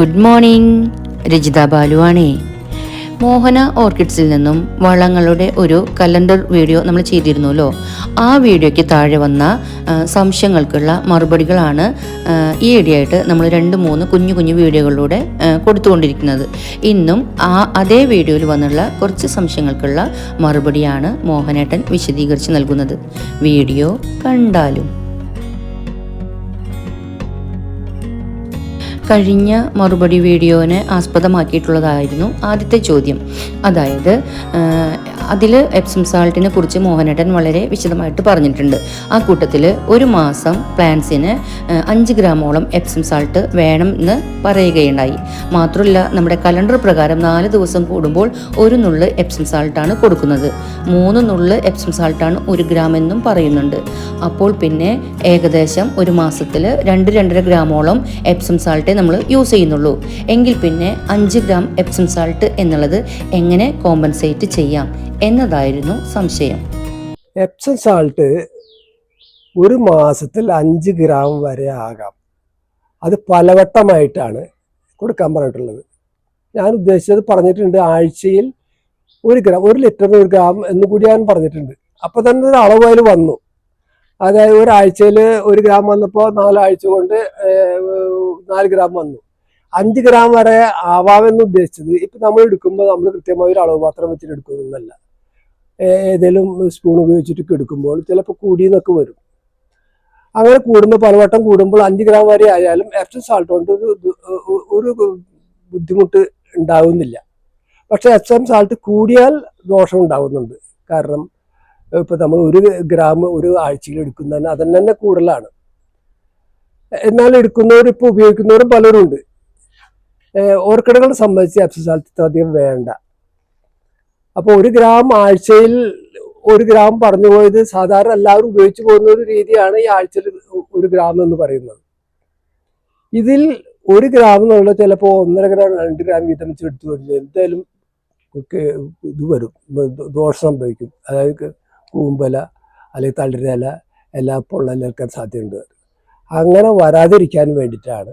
Good morning. Rajitha ബാലുവാണേ. മോഹന ഓർക്കിഡ്സിൽ നിന്നും വളങ്ങളുടെ ഒരു കലണ്ടർ വീഡിയോ നമ്മൾ ചെയ്തിരുന്നല്ലോ. ആ വീഡിയോയ്ക്ക് താഴെ വന്ന സംശയങ്ങൾക്കുള്ള മറുപടികളാണ് ഈ ഇടയായിട്ട് നമ്മൾ 2-3 കുഞ്ഞു കുഞ്ഞു വീഡിയോകളിലൂടെ കൊടുത്തുകൊണ്ടിരിക്കുന്നത്. ഇന്നും അതേ വീഡിയോയിൽ വന്നുള്ള കുറച്ച് സംശയങ്ങൾക്കുള്ള മറുപടിയാണ് മോഹനേട്ടൻ വിശദീകരിച്ച് നൽകുന്നത്. വീഡിയോ കണ്ടാലും. കഴിഞ്ഞ മറുപടി വീഡിയോനെ ആസ്പദമാക്കിയിട്ടുള്ളതായിരുന്നു ആദ്യത്തെ ചോദ്യം. അതായത് അതിൽ എപ്സം സാൾട്ടിനെ കുറിച്ച് മോഹനേട്ടൻ വളരെ വിശദമായിട്ട് പറഞ്ഞിട്ടുണ്ട്. ആ കൂട്ടത്തിൽ ഒരു മാസം പ്ലാന്റ്സിന് 5 ഗ്രാമോളം എപ്സം സാൾട്ട് വേണം എന്ന് പറയുകയുണ്ടായി. മാത്രമല്ല, നമ്മുടെ കലണ്ടർ പ്രകാരം 4 ദിവസം കൂടുമ്പോൾ 1 നുള്ള് എപ്സം സാൾട്ടാണ് കൊടുക്കുന്നത്. 3 നുള്ള് എപ്സം സാൾട്ടാണ് 1 ഗ്രാം എന്നും പറയുന്നുണ്ട്. അപ്പോൾ പിന്നെ ഏകദേശം ഒരു മാസത്തിൽ 2-2.5 ഗ്രാമോളം എപ്സം സാൾട്ടേ നമ്മൾ യൂസ് ചെയ്യുന്നുള്ളൂ. എങ്കിൽ പിന്നെ 5 ഗ്രാം എപ്സം സാൾട്ട് എന്നുള്ളത് എങ്ങനെ കോമ്പൻസേറ്റ് ചെയ്യാം എന്നതായിരുന്നു സംശയം. എപ്സം സാൾട്ട് ഒരു മാസത്തിൽ 5 ഗ്രാം വരെ ആകാം. അത് പലവട്ടമായിട്ടാണ് കൊടുക്കാൻ പറഞ്ഞിട്ടുള്ളത്. ഞാൻ ഉദ്ദേശിച്ചത് പറഞ്ഞിട്ടുണ്ട്, ആഴ്ചയിൽ 1 ഗ്രാം, 1 ലിറ്ററിന് 1 ഗ്രാം എന്ന് കൂടി ഞാൻ പറഞ്ഞിട്ടുണ്ട്. അപ്പോൾ തന്നെ ഒരു അളവ് അതിൽ വന്നു. അതായത് ഒരാഴ്ചയിൽ 1 ഗ്രാം വന്നപ്പോൾ 4 ആഴ്ച കൊണ്ട് 4 ഗ്രാം വന്നു. 5 ഗ്രാം വരെ ആവാമെന്ന് ഉദ്ദേശിച്ചത്. ഇപ്പം നമ്മൾ എടുക്കുമ്പോൾ നമ്മൾ കൃത്യമായ ഒരു അളവ് മാത്രം വെച്ചിട്ട് എടുക്കുന്നതല്ല. ഏതെങ്കിലും സ്പൂൺ ഉപയോഗിച്ചിട്ട് എടുക്കുമ്പോൾ ചിലപ്പോൾ കൂടിയെന്നൊക്കെ വരും. അങ്ങനെ കൂടുമ്പോൾ പലവട്ടം കൂടുമ്പോൾ 5 ഗ്രാം വരെ ആയാലും എപ്സം സാൾട്ട് കൊണ്ട് ഒരു ബുദ്ധിമുട്ട് ഉണ്ടാകുന്നില്ല. പക്ഷെ എപ്സം സാൾട്ട് കൂടിയാൽ ദോഷം ഉണ്ടാകുന്നുണ്ട്. കാരണം ഇപ്പം നമ്മൾ 1 ഗ്രാം ഒരു ആഴ്ചയിൽ എടുക്കുന്നതിന് അതിന് തന്നെ കൂടുതലാണ്. എന്നാൽ എടുക്കുന്നവരും ഇപ്പോൾ ഉപയോഗിക്കുന്നവരും പലരും ഉണ്ട്. ഓർക്കിഡുകളെ സംബന്ധിച്ച് എപ്സം സാൾട്ട് ഇത്ര അധികം വേണ്ട. അപ്പോൾ 1 ഗ്രാം ആഴ്ചയിൽ 1 ഗ്രാം പറഞ്ഞു പോയത് സാധാരണ എല്ലാവരും ഉപയോഗിച്ചു പോകുന്ന ഒരു രീതിയാണ് ഈ ആഴ്ചയിൽ 1 ഗ്രാം എന്ന് പറയുന്നത്. ഇതിൽ 1 ഗ്രാം എന്നുള്ള ചിലപ്പോൾ 1.5 ഗ്രാം 2 ഗ്രാം വീതം വെച്ച് എടുത്തു വരുമ്പോൾ എന്തായാലും ഇത് വരും, ദോഷം സംഭവിക്കും. അതായത് കൂമ്പല അല്ലെങ്കിൽ തളിരില എല്ലാം പൊള്ളലേൽക്കാൻ സാധ്യതയുണ്ട്. അങ്ങനെ വരാതിരിക്കാൻ വേണ്ടിയിട്ടാണ്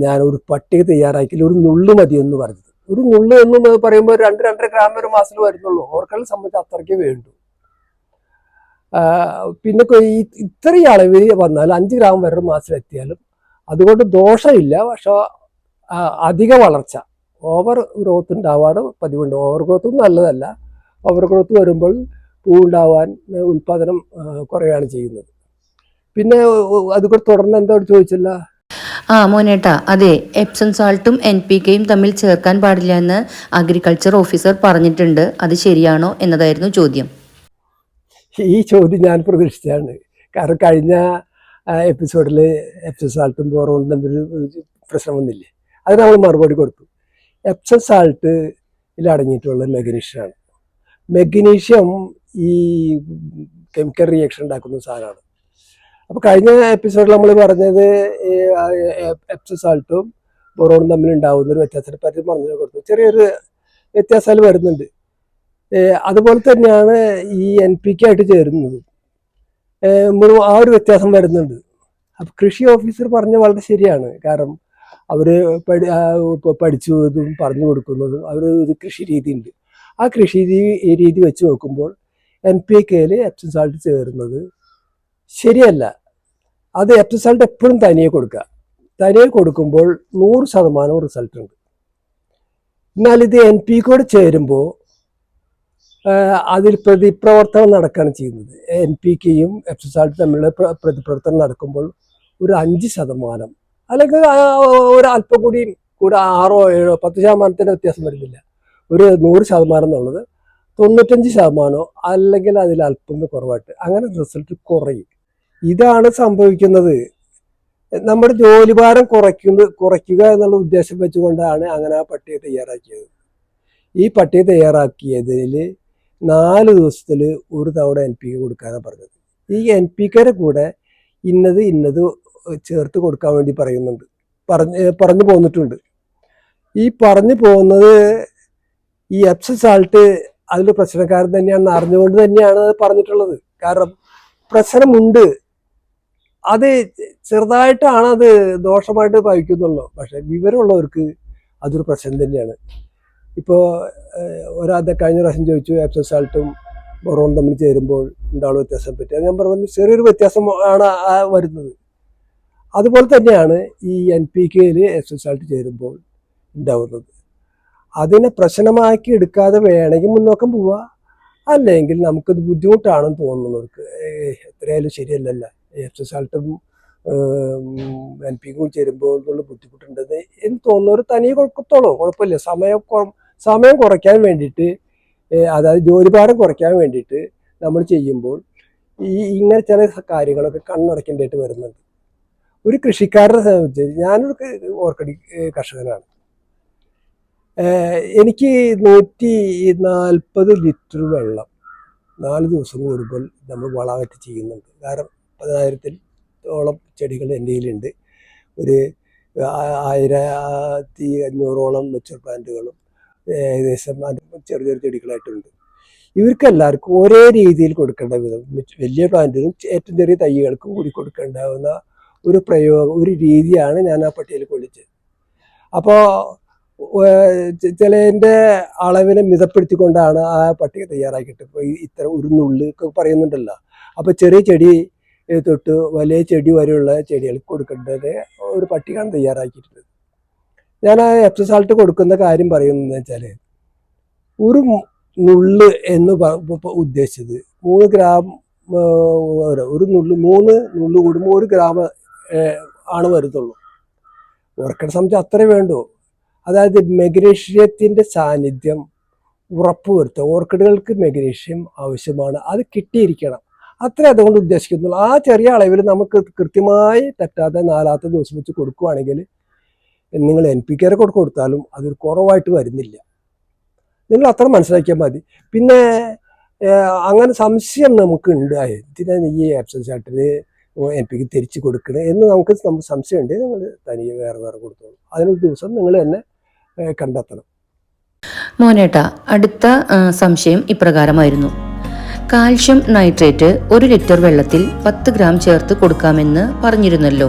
ഞാൻ ഒരു പട്ടിക തയ്യാറാക്കി. 1 നുള്ളു മതിയെന്ന് പറഞ്ഞത്. 1 നുള്ളു എന്ന് പറയുമ്പോൾ 2-2.5 ഗ്രാം ഒരു മാസത്തിൽ വരുന്നുള്ളൂ. ഓർക്കിഡുകളെ സംബന്ധിച്ച് അത്രയ്ക്ക് വേണ്ടു. പിന്നെ ഇത്രയും അളവിൽ വന്നാൽ 5 ഗ്രാം വരെ ഒരു മാസത്തിൽ എത്തിയാലും അതുകൊണ്ട് ദോഷമില്ല. പക്ഷെ അധിക വളർച്ച, ഓവർ ഗ്രോത്ത് ഉണ്ടാവാറ് പതിവുണ്ട്. ഓവർ ഗ്രോത്തും നല്ലതല്ല. ഓവർ ഗ്രോത്ത് വരുമ്പോൾ പൂവുണ്ടാവാൻ ഉൽപാദനം കുറയാണ് ചെയ്യുന്നത്. പിന്നെ അതുകൂടെ തുടർന്ന് എന്താ ചോദിച്ചില്ല. മോനേട്ടാ, അതെ, എപ്സം സാൾട്ടും NPKയും തമ്മിൽ ചേർക്കാൻ പാടില്ല എന്ന് അഗ്രികൾച്ചർ ഓഫീസർ പറഞ്ഞിട്ടുണ്ട്. അത് ശരിയാണോ എന്നതായിരുന്നു ചോദ്യം. ഈ ചോദ്യം ഞാൻ പ്രതീക്ഷിച്ചാണ്. കാരണം കഴിഞ്ഞ എപ്പിസോഡിൽ എപ്സം സാൾട്ടും ബോറോണും തമ്മിൽ പ്രശ്നം വന്നില്ലേ, അത് നമ്മൾ മറുപടി കൊടുത്തു. എപ്സം സാൾട്ടിൽ അടങ്ങിയിട്ടുള്ള മെഗ്നീഷ്യമാണ്. മെഗ്നീഷ്യം ഈ കെമിക്കൽ റിയാക്ഷൻ ഉണ്ടാക്കുന്ന സാധനമാണ്. അപ്പോൾ കഴിഞ്ഞ എപ്പിസോഡിൽ നമ്മൾ പറഞ്ഞത് എപ്സം സാൾട്ടും ബോറോണും തമ്മിൽ ഉണ്ടാകുന്ന ഒരു വ്യത്യാസത്തെ പറ്റി പറഞ്ഞു കൊടുത്തു. ചെറിയൊരു വ്യത്യാസങ്ങൾ വരുന്നുണ്ട്. അതുപോലെ തന്നെയാണ് ഈ NPK ആയിട്ട് ചേരുന്നത്. ആ ഒരു വ്യത്യാസം വരുന്നുണ്ട്. അപ്പം കൃഷി ഓഫീസർ പറഞ്ഞ വളരെ ശരിയാണ്. കാരണം അവർ പഠിച്ചതും പറഞ്ഞു കൊടുക്കുന്നതും അവർ ഒരു കൃഷി രീതി ഉണ്ട്. ആ കൃഷി രീതി വെച്ച് നോക്കുമ്പോൾ NPKയിൽ എപ്സം സാൾട്ട് ചേരുന്നത് ശരിയല്ല. അത് എപ്സം സാൾട്ട് എപ്പോഴും തനിയെ കൊടുക്കുക. തനിയെ കൊടുക്കുമ്പോൾ 100% റിസൾട്ട് ഉണ്ട്. എന്നാൽ ഇത് NPKയോട് ചേരുമ്പോൾ അതിൽ പ്രതിപ്രവർത്തനം നടക്കുകയാണ് ചെയ്യുന്നത്. NPKയും എപ്സം സാൾട്ടും തമ്മിലുള്ള പ്രതിപ്രവർത്തനം നടക്കുമ്പോൾ ഒരു 5% അല്ലെങ്കിൽ ഒരു അല്പം കൂടി 6, 7, 10% വ്യത്യാസം വരുന്നില്ല. ഒരു 100% എന്നുള്ളത് 95% അല്ലെങ്കിൽ അതിൽ അല്പം കുറവായിട്ട് അങ്ങനെ റിസൾട്ട് കുറയും. ഇതാണ് സംഭവിക്കുന്നത്. നമ്മുടെ ജോലിഭാരം കുറയ്ക്കുക എന്നുള്ള ഉദ്ദേശം വെച്ചുകൊണ്ടാണ് അങ്ങനെ ആ പട്ടിക തയ്യാറാക്കിയത്. ഈ പട്ടിക തയ്യാറാക്കിയതിൽ 4 ദിവസത്തിൽ 1 തവണ NPK കൊടുക്കാനാണ് പറഞ്ഞത്. ഈ NPKയുടെ കൂടെ ഇന്നത് ചേർത്ത് കൊടുക്കാൻ വേണ്ടി പറഞ്ഞു പോന്നിട്ടുണ്ട്. ഈ പറഞ്ഞു പോകുന്നത് ഈ എപ്സം സാൾട്ട് അതിൽ പ്രശ്നക്കാരൻ തന്നെയാണെന്ന് അറിഞ്ഞുകൊണ്ട് തന്നെയാണ് അത് പറഞ്ഞിട്ടുള്ളത്. കാരണം പ്രശ്നമുണ്ട്. അത് ചെറുതായിട്ടാണ് അത് ദോഷമായിട്ട് ഭവിക്കുന്നുള്ളൂ. പക്ഷെ വിവരമുള്ളവർക്ക് അതൊരു പ്രശ്നം തന്നെയാണ്. ഇപ്പോൾ കഴിഞ്ഞ പ്രാവശ്യം ചോദിച്ചു എപ്സം സാൾട്ടും ബോറോണും തമ്മിൽ ചേരുമ്പോൾ ഉണ്ടാവുന്ന വ്യത്യാസം പറ്റി. അത് ഞാൻ പറഞ്ഞു ചെറിയൊരു വ്യത്യാസം ആണ് വരുന്നത്. അതുപോലെ തന്നെയാണ് ഈ NPK-യിൽ എപ്സം സാൾട്ട് ചേരുമ്പോൾ ഉണ്ടാവുന്നത്. അതിനെ പ്രശ്നമാക്കി എടുക്കാതെ വേണമെങ്കിൽ മുന്നോക്കം പോവുക, അല്ലെങ്കിൽ നമുക്കത് ബുദ്ധിമുട്ടാണെന്ന് തോന്നുന്നവർക്ക് എത്രയായാലും ശരിയല്ലല്ല എപ്സം സാൾട്ടും NPK ചേരുമ്പോൾ ഉള്ള ബുദ്ധിമുട്ടുണ്ടെന്ന് എന്ന് തോന്നുന്നവർ തനിയെ കൊടുക്കത്തോളൂ, കുഴപ്പമില്ല. സമയം കുറയ്ക്കാൻ വേണ്ടിയിട്ട്, അതായത് ജോലിഭാരം കുറയ്ക്കാൻ വേണ്ടിയിട്ട് നമ്മൾ ചെയ്യുമ്പോൾ ഇങ്ങനെ ചില കാര്യങ്ങളൊക്കെ കണ്ണടക്കേണ്ടതായിട്ട് വരുന്നുണ്ട്. ഒരു കൃഷിക്കാരനെ സംബന്ധിച്ച് ഞാനൊരു ഓർക്കിഡ് കർഷകനാണ്. എനിക്ക് 140 ലിറ്റർ വെള്ളം 4 ദിവസം കൂടുമ്പോൾ നമ്മൾ വളമായിട്ട് ചെയ്യുന്നുണ്ട്. കാരണം 10,000-ഓളം ചെടികൾ എൻ്റെ കയ്യിലുണ്ട്. ഒരു 1500-ഓളം മെച്ചൂർ പ്ലാന്റുകളും ഏകദേശം ചെറിയ ചെറിയ ചെടികളായിട്ടുണ്ട്. ഇവർക്കെല്ലാവർക്കും ഒരേ രീതിയിൽ കൊടുക്കേണ്ട വിധം വലിയ പ്ലാന്റിനും ഏറ്റവും ചെറിയ തൈകൾക്കും കൂടി കൊടുക്കേണ്ടാവുന്ന ഒരു രീതിയാണ് ഞാൻ ആ പട്ടികയിൽ കൊള്ളിച്ചത്. അപ്പോൾ ചിലതിൻ്റെ അളവിനെ മിതപ്പെടുത്തിക്കൊണ്ടാണ് ആ പട്ടിക തയ്യാറാക്കിയിട്ട് ഇപ്പോൾ ഇത്ര ഉരുന്നുള്ളി ഒക്കെ പറയുന്നുണ്ടല്ലോ. അപ്പോൾ ചെറിയ ചെടി തൊട്ട് വലിയ ചെടി വരെയുള്ള ചെടികൾക്ക് കൊടുക്കേണ്ടത് ഒരു പട്ടികയാണ് തയ്യാറാക്കിയിട്ടുള്ളത്. ഞാൻ ആ എപ്സം സാൾട്ട് കൊടുക്കുന്ന കാര്യം പറയുന്നതെന്ന് വെച്ചാൽ, ഒരു നുള്ള് എന്ന് ഉദ്ദേശിച്ചത് 3 ഗ്രാം, ഒരു നുള്ള് 3 നുള്ള് കൂടുമ്പോൾ 1 ഗ്രാം ആണ് വരുത്തുള്ളൂ. ഓർക്കിഡ് സംബന്ധിച്ച് അത്രേ വേണ്ടൂ. അതായത് മെഗ്നീഷ്യത്തിൻ്റെ സാന്നിധ്യം ഉറപ്പുവരുത്തുക. ഓർക്കിഡുകൾക്ക് മെഗ്നീഷ്യം ആവശ്യമാണ്, അത് കിട്ടിയിരിക്കണം, അത്രേ അതുകൊണ്ട് ഉദ്ദേശിക്കുന്നുള്ളൂ. ആ ചെറിയ അളവിൽ നമുക്ക് കൃത്യമായി തെറ്റാതെ 4-ാമത്തെ ദിവസം വെച്ച് കൊടുക്കുകയാണെങ്കിൽ നിങ്ങൾ NPK കൊടുത്താലും അതൊരു കുറവായിട്ട് വരുന്നില്ല. നിങ്ങൾ അത്ര മനസ്സിലാക്കിയാൽ മതി. പിന്നെ അങ്ങനെ സംശയം നമുക്ക് ഉണ്ടായി, എന്തിനാണ് ഈ എപ്സം സാൾട്ടിന് NPK തിരിച്ച് കൊടുക്കണേ എന്ന് നമുക്ക് സംശയം ഉണ്ട്. നിങ്ങൾ തനിയെ വേറെ കൊടുത്തോളൂ. അതിനൊരു ദിവസം നിങ്ങൾ തന്നെ കണ്ടെത്തണം. മോനേട്ട, അടുത്ത സംശയം ഇപ്രകാരമായിരുന്നു. കാൽഷ്യം നൈട്രേറ്റ് 1 ലിറ്റർ വെള്ളത്തിൽ 10 ഗ്രാം ചേർത്ത് കൊടുക്കാമെന്ന് പറഞ്ഞിരുന്നല്ലോ.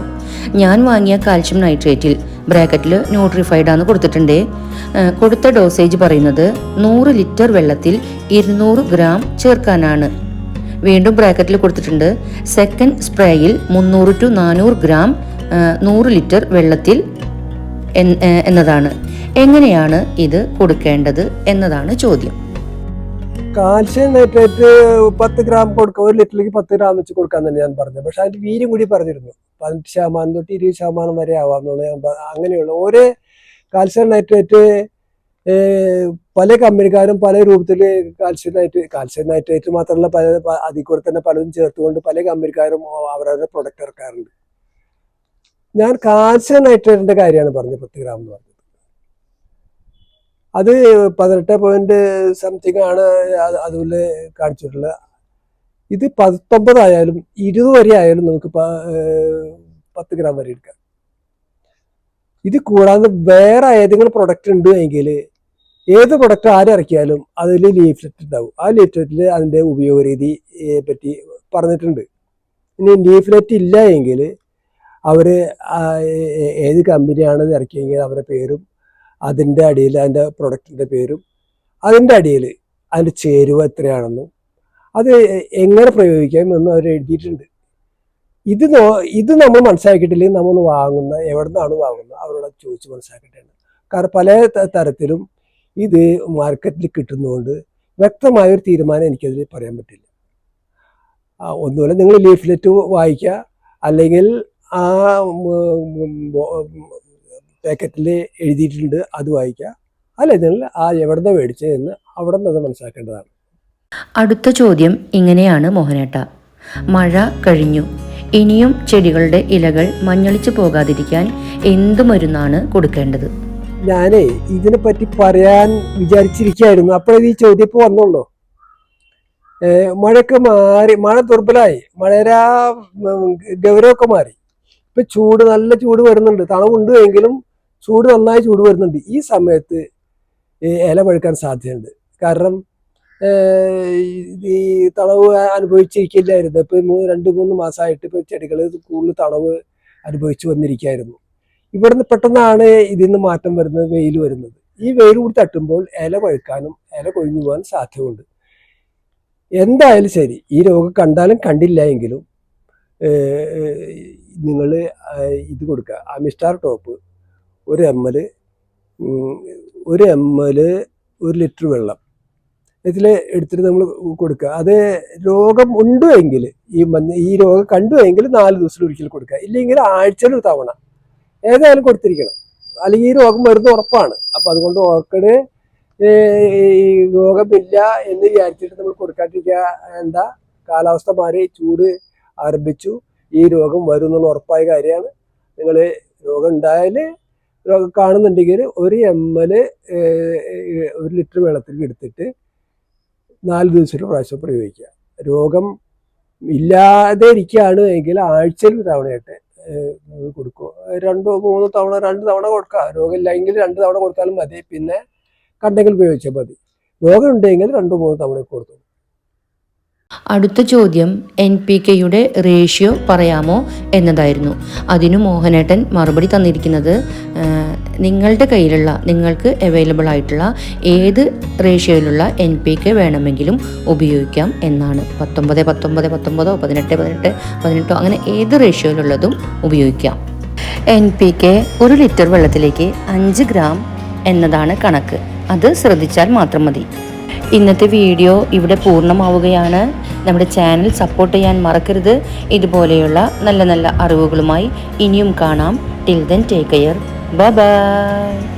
ഞാൻ വാങ്ങിയ കാൽഷ്യം നൈട്രേറ്റിൽ ബ്രാക്കറ്റിൽ ന്യൂട്രിഫൈഡ് ആണ് കൊടുത്തിട്ടുണ്ട്. കൊടുത്ത ഡോസേജ് പറയുന്നത് 100 ലിറ്റർ വെള്ളത്തിൽ 200 ഗ്രാം ചേർക്കാനാണ്. വീണ്ടും ബ്രാക്കറ്റിൽ കൊടുത്തിട്ടുണ്ട് സെക്കൻഡ് സ്പ്രേയിൽ 300 to 400 ഗ്രാം 100 ലിറ്റർ വെള്ളത്തിൽ എന്നതാണ്. എങ്ങനെയാണ് ഇത് കൊടുക്കേണ്ടത് എന്നതാണ് ചോദ്യം. കാൽഷ്യം നൈട്രേറ്റ് 10 ഗ്രാം കൊടുക്കുക, 1 ലിറ്ററിലേക്ക് 10 ഗ്രാം വെച്ച് കൊടുക്കാൻ തന്നെ ഞാൻ പറഞ്ഞത്. പക്ഷെ അതിൻ്റെ വീര്യം കൂടി പറഞ്ഞിരുന്നു. 18% തൊട്ട് 20% വരെ ആവാമെന്നുള്ളത് ഞാൻ അങ്ങനെയുള്ള ഓരോ കാൽഷ്യം നൈട്രേറ്റ് പല കമ്പനിക്കാരും പല രൂപത്തിൽ കാൽഷ്യം നൈട്രേറ്റ് മാത്രമല്ല അതിൽ കൂടെ തന്നെ പലതും ചേർത്തുകൊണ്ട് പല കമ്പനിക്കാരും അവരവരുടെ പ്രൊഡക്റ്റ് ഇറക്കാറുണ്ട്. ഞാൻ കാൽഷ്യം നൈട്രേറ്റിന്റെ കാര്യമാണ് പറഞ്ഞത് 10 ഗ്രാം എന്ന് പറഞ്ഞത്. അത് 18 ആണ് അതുപോലെ കാണിച്ചിട്ടുള്ളത്. ഇത് 19 ആയാലും 20 വരെ ആയാലും നമുക്ക് 10 ഗ്രാം വരെ എടുക്കാം. ഇത് കൂടാതെ വേറെ ഏതെങ്കിലും പ്രൊഡക്റ്റ് ഉണ്ട് എങ്കിൽ ഏത് പ്രൊഡക്റ്റ് ആരിറക്കിയാലും അതിൽ ലീഫ്ലെറ്റ് ഉണ്ടാവും. ആ ലീഫ്ലെറ്റിൽ അതിൻ്റെ ഉപയോഗരീതിയെ പറ്റി പറഞ്ഞിട്ടുണ്ട്. ഇനി ലീഫ്ലെറ്റ് ഇല്ല എങ്കിൽ അവർ ഏത് കമ്പനിയാണ് ഇറക്കിയെങ്കിൽ അവരുടെ പേരും അതിൻ്റെ അടിയിൽ അതിൻ്റെ പ്രൊഡക്റ്റിൻ്റെ പേരും അതിൻ്റെ അടിയിൽ അതിൻ്റെ ചേരുവ എത്രയാണെന്നും അത് എങ്ങനെ പ്രയോഗിക്കാമെന്നും അവർ എഴുതിയിട്ടുണ്ട്. ഇത് നമ്മൾ മനസ്സിലാക്കിയിട്ടില്ലെങ്കിൽ നമ്മൾ എവിടെ നിന്നാണ് വാങ്ങുന്നത് അവരോട് ചോദിച്ച് മനസ്സിലാക്കിയിട്ടുണ്ട്. കാരണം പല തരത്തിലും ഇത് മാർക്കറ്റിൽ കിട്ടുന്നതുകൊണ്ട് വ്യക്തമായൊരു തീരുമാനം എനിക്കതിൽ പറയാൻ പറ്റില്ല. ഒന്നുമില്ല, നിങ്ങൾ ലീഫ്ലെറ്റ് വായിക്കുക, അല്ലെങ്കിൽ ആ പാക്കറ്റിൽ എഴുതിയിട്ടുണ്ട് അത് വായിക്കുക, അല്ലെങ്കിൽ ആ എവിടെ നിന്ന് മേടിച്ചതെന്ന് അവിടെ നിന്ന് അത് മനസ്സിലാക്കേണ്ടതാണ്. അടുത്ത ചോദ്യം ഇങ്ങനെയാണ് മോഹനേട്ട. മഴ കഴിഞ്ഞു, ഇനിയും ചെടികളുടെ ഇലകൾ മഞ്ഞളിച്ചു പോകാതിരിക്കാൻ എന്ത് മരുന്നാണ് കൊടുക്കേണ്ടത്? ഞാനേ ഇതിനെപ്പറ്റി പറയാൻ വിചാരിച്ചിരിക്കുകയായിരുന്നു. അപ്പോഴേ ഈ ചോദ്യം ഇപ്പോൾ വന്നുള്ളൂ. മഴയൊക്കെ മാറി, മഴ ദുർബലമായി, മഴയുടെ ഗൗരവമൊക്കെ മാറി. ഇപ്പം നല്ല ചൂട് വരുന്നുണ്ട്. തണവുണ്ട് എങ്കിലും നന്നായി ചൂട് വരുന്നുണ്ട്. ഈ സമയത്ത് ഇല പഴുക്കാൻ സാധ്യതയുണ്ട്. കാരണം ഈ തണവ് അനുഭവിച്ചിരിക്കില്ലായിരുന്നു. ഇപ്പം 2-3 മാസമായിട്ട് ഇപ്പോൾ ചെടികൾ കൂടുതൽ തണവ് അനുഭവിച്ചു വന്നിരിക്കുകയായിരുന്നു. ഇവിടുന്ന് പെട്ടെന്നാണ് ഇതിൽ നിന്ന് മാറ്റം വരുന്നത്, വെയിൽ വരുന്നത്. ഈ വെയിൽ കൂടി തട്ടുമ്പോൾ ഇല പഴുക്കാനും ഇല കൊഴിഞ്ഞു പോകാൻ സാധ്യതയുണ്ട്. എന്തായാലും ശരി, ഈ രോഗം കണ്ടാലും കണ്ടില്ല എങ്കിലും നിങ്ങൾ ഇത് കൊടുക്കുക, അമിസ്റ്റാർ ടോപ്പ് 1 ml 1 ലിറ്റർ വെള്ളം ഇതിൽ എടുത്തിട്ട് നമ്മൾ കൊടുക്കുക. അത് രോഗം ഉണ്ട് എങ്കിൽ, ഈ രോഗം കണ്ടു എങ്കിൽ 4 ദിവസത്തിൽ ഒരിക്കൽ കൊടുക്കുക, ഇല്ലെങ്കിൽ ആഴ്ചയിൽ 1 തവണ ഏതായാലും കൊടുത്തിരിക്കണം. അല്ലെങ്കിൽ ഈ രോഗം വരുന്ന ഉറപ്പാണ്. അപ്പം അതുകൊണ്ട് ഓർക്കിഡ് ഈ രോഗമില്ല എന്ന് വിചാരിച്ചിട്ട് നമ്മൾ കൊടുക്കാണ്ടിരിക്കുക. എന്താ, കാലാവസ്ഥ മാറി, ചൂട് ആരംഭിച്ചു, ഈ രോഗം വരും എന്നുള്ള ഉറപ്പായ കാര്യമാണ്. നിങ്ങൾ രോഗം ഉണ്ടായാൽ, രോഗം കാണുന്നുണ്ടെങ്കിൽ 1 ml 1 ലിറ്റർ വെള്ളത്തിൽ എടുത്തിട്ട് 4 ദിവസത്തിൽ പ്രാവശ്യം പ്രയോഗിക്കുക. രോഗം ഇല്ലാതെ ഇരിക്കുകയാണ് എങ്കിൽ ആഴ്ചയിൽ 1 തവണയായിട്ട് കൊടുക്കുക. 2-3 തവണ 2 തവണ കൊടുക്കുക. രോഗം ഇല്ലെങ്കിൽ 2 തവണ കൊടുത്താലും മതി. പിന്നെ കണ്ടെങ്കിൽ ഉപയോഗിച്ചാൽ മതി. രോഗം ഉണ്ടെങ്കിൽ 2-3 തവണ കൊടുത്തു. അടുത്ത ചോദ്യം NPK-യുടെ റേഷ്യോ പറയാമോ എന്നതായിരുന്നു. അതിനു മോഹനേട്ടൻ മറുപടി തന്നിരിക്കുന്നത് നിങ്ങളുടെ കയ്യിലുള്ള, നിങ്ങൾക്ക് അവൈലബിൾ ആയിട്ടുള്ള ഏത് റേഷ്യോയിലുള്ള NPK വേണമെങ്കിലും ഉപയോഗിക്കാം എന്നാണ്. 19, 19, 19, 18, 18, 18 അങ്ങനെ ഏത് റേഷ്യോയിലുള്ളതും ഉപയോഗിക്കാം. NPK 1 ലിറ്റർ വെള്ളത്തിലേക്ക് 5 ഗ്രാം എന്നതാണ് കണക്ക്. അത് ശ്രദ്ധിച്ചാൽ മാത്രം മതി. ഇന്നത്തെ വീഡിയോ ഇവിടെ പൂർണ്ണമാവുകയാണ്. നമ്മുടെ ചാനൽ സപ്പോർട്ട് ചെയ്യാൻ മറക്കരുത്. ഇതുപോലെയുള്ള നല്ല നല്ല അറിവുകളുമായി ഇനിയും കാണാം. Till then take care. Bye bye.